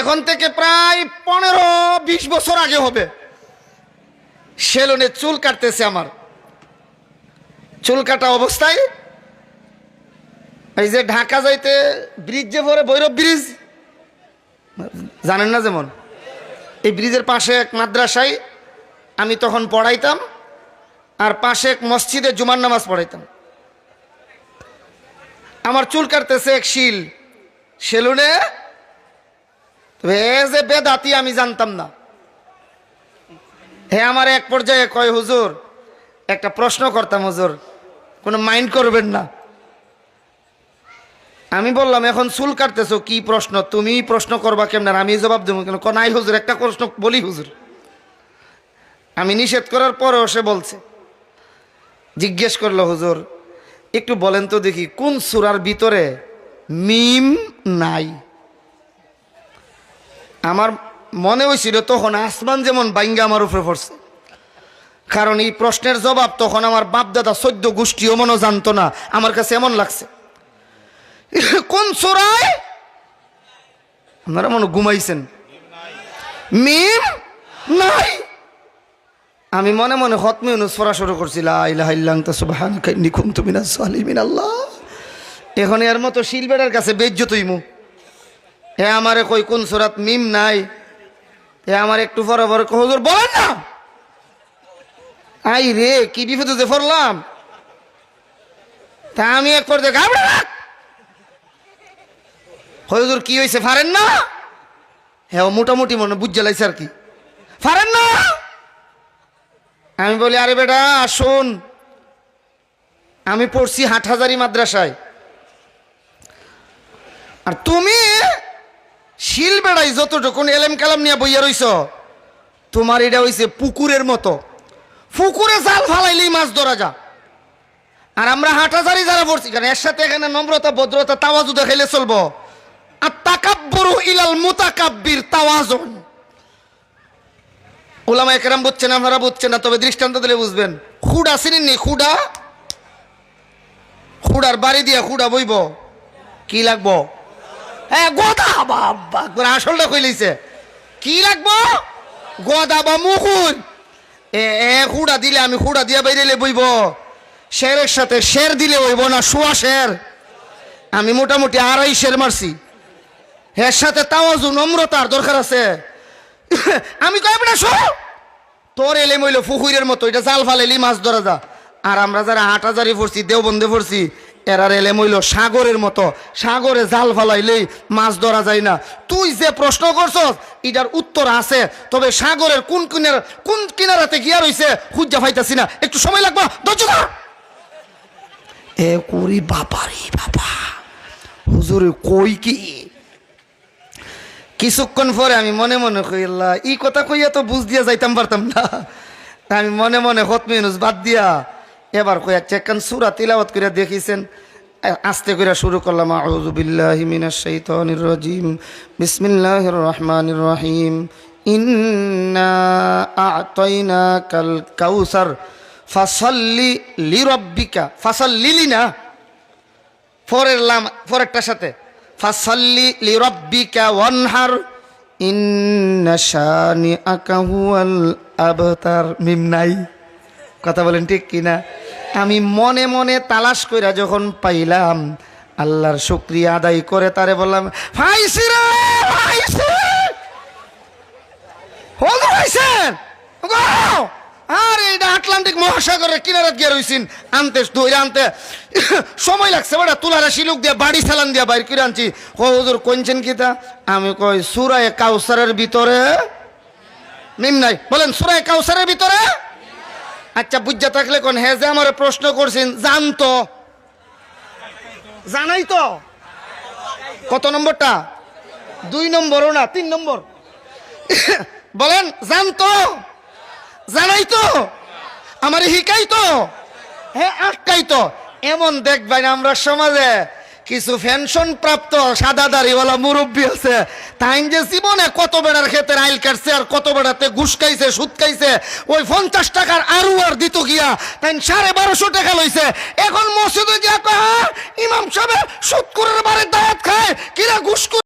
এখন থেকে প্রায় 15-20 বছর আগে হবে। সেলুনে চুল কাটতেছে। আমার চুল কাটা অবস্থায় এই যে ঢাকা যাইতে ব্রিজ যে পরে ভৈরব ব্রিজ জানেন না, যেমন এই ব্রিজের পাশে এক মাদ্রাসায় আমি তখন পড়াইতাম, আর পাশে এক মসজিদে জুমার নামাজ পড়াইতাম। আমার চুল কাটতেছে এক সেলুনে। যে বেদাতি আমি জানতাম না। হে আমার এক পর্যায়ে কয়, হুজুর একটা প্রশ্ন করতাম, হুজুর কোনো মাইন্ড করবেন না। আমি বললাম, এখন চুল কাটতেছো, কি প্রশ্ন? তুমি প্রশ্ন করবা কেমন, আমি জবাব দেবো কেন? নাই হুজুর, একটা প্রশ্ন বলি হুজুর। আমি নিষেধ করার পরেও সে বলছে, জিজ্ঞেস করলো, হুজুর একটু বলেন তো দেখি কোন সূরার ভিতরে মিম নাই? আমার মনে হয়েছিল তখন আসমান যেমন বাইঙ্গা আমার উপরে পড়ছে, কারণ এই প্রশ্নের জবাব তখন আমার বাপদাদা 14 গোষ্ঠীও মনে জানতো না। আমার কাছে এমন লাগছে, কোন সূরায়? আপনারা মনে ঘুমাইছেন, মিম নাই। আমি মনে মনে খতমে ইউনূস পড়া শুরু করছি, লা ইলাহা ইল্লা আনতা সুবহানাকা ইন্নী কুনতু মিনাজ জালিমিন। আল্লাহ, এখন এর মতো শিলবেড়ার কাছে বেজ্জত হইমু। হে আমারে কই কোন সূরাত মিম নাই? হে আমার একটু পরে পরে হুজুর বলেন না। আই রে, কি বিপদে যে পড়লাম। তা আমি এক পর্যায়ে ঘাবড়ে রাখ, হুজুর কি হয়েছে পারেন না? হ্যাঁ মোটামুটি মনে বুঝে লাইছে আর কি, পারেন না। আমি বলি, আরে বেটা আসুন, আমি পড়ছি হাটহাজারি মাদ্রাসায়, আর তুমি শিলবেড়াই যতটুকু এলেম কালাম নিয়ে বইয়া রইছ, তোমার এটা হইছে পুকুরের মতো। পুকুরে জাল ফালাইলেই মাছ ধরা যা। আর আমরা হাটহাজারি যারা পড়ছি, কারণ এর সাথে এখানে নম্রতা ভদ্রতা তাওয়াজু দেখাইলে চলবো। আর তাকাব্বুরু ইলাল মুতাকাব্বির তাওয়াজুন। উলামায়ে কেরাম বুঝছেন, আপনারা বুঝছেন না, তবে দৃষ্টান্ত দিলে বুঝবেন। খুড়া চিনেননি? খুড়া, খুড়ার বাড়ি দিয়া খুড়া বইব, কি লাগবো? হ্যাঁ গদা। বাবা আসলটা কইলেছে, কি লাগবো? গদা বা মুকুল। খুড়া দিলে আমি খুড়া দিয়া বাইরে বইব। শেরের সাথে শের দিলে হইব না, শোয়া শের। আমি মোটামুটি 2.5 শের মারছি। এর সাথে তাওয়াজু নম্রতার দরকার আছে। আমি কই না, শো তোর এলেম হইল পুকুরের মতো, এটা জাল ফালাইলি মাছ ধরা যা। আর আমরা যারা হাটহাজারি পড়ছি, দেওবন্দে পড়ছি, এরার এলেম হইল সাগরের মতো, সাগরে জাল ফালাইলেই মাছ ধরা যায় না। তুই যে প্রশ্ন করছস এটার উত্তর আছে, তবে সাগরের কোন কিনারাতে গিয়া রইছে খুঁজা পাইতাছি না, একটু সময় লাগবে, ধৈর্য ধর। এ করি বাবারে বাবা, হুজুর কই কি? কিছুক্ষণ পরে আমি মনে মনে কইলা, ই কথা কইয়া তো বুঝ দিয়া যাইতাম পারতাম না। আমি মনে মনে খতমে ইউনূস বাদ দিয়া এবার কই আচ্ছা একখান সূরা তিলাওয়াত করে দেখিছেন। আস্তে করে শুরু করলাম, আউযু বিল্লাহি মিনাশ শাইতানির রাজিম, বিসমিল্লাহির রহমানির রহিম, ইন্না আ'তাইনাকাল কাউসার ফাসাল্লি লিরাব্বিকা। ফাসাল্লি না, পরেরটার সাথে ফাসাল্লি লিরাব্বিকা ওয়ানহার ইন্না শানিআকা হুয়াল আবতার। মিম নাই, কথা বলেন ঠিক কিনা? আমি মনে মনে তালাশ কইরা যখন পাইলাম, আল্লাহর শুকরিয়া আদায় করে তারে বললাম, ভাইছি রে ভাইছি, হলো ভাইছেন। আর এটা আটলান্টিক মহাসাগরের কিনারে গিয়ে রইছেন, আনতে ধরে আনতে সময় লাগছে। বেটা তুলারা শিলুক দিয়ে বাড়ি চালান দিয়া বাইর করে আনছি। হুজুর কোনছেন কিতা? আমি কই সূরা কাউসারের ভিতরে মিম নাই। বলেন সূরা কাউসারের ভিতরে? আচ্ছা বুঝা থাকলে কোন, হ্যাঁ যে আমার প্রশ্ন করছেন জানতো, জানাই তো। কত নম্বরটা? 2 নম্বরও না, 3 নম্বর। বলেন জানতো, জানাই তো, আমার হিকাই তো, হ্যাঁ আটকাই তো। এমন দেখবেন আমরা সমাজে কিছু পেনশন প্রাপ্ত সাদা দাড়িওয়ালা মুরব্বী আছে, তাই যে জীবনে কত বেড়ার ক্ষেতের আইল কাটছে, আর কত বেড়াতে ঘুষ খাইছে, সুদ খাইছে, ওই 50 টাকার আরু আর দিত গিয়া তাই 1250 টাকা লইছে। এখন মসজিদে গিয়া কয়, ইমাম সাহেব সুদ করে বাড়ির দাওয়াত খায় কিরা ঘুষ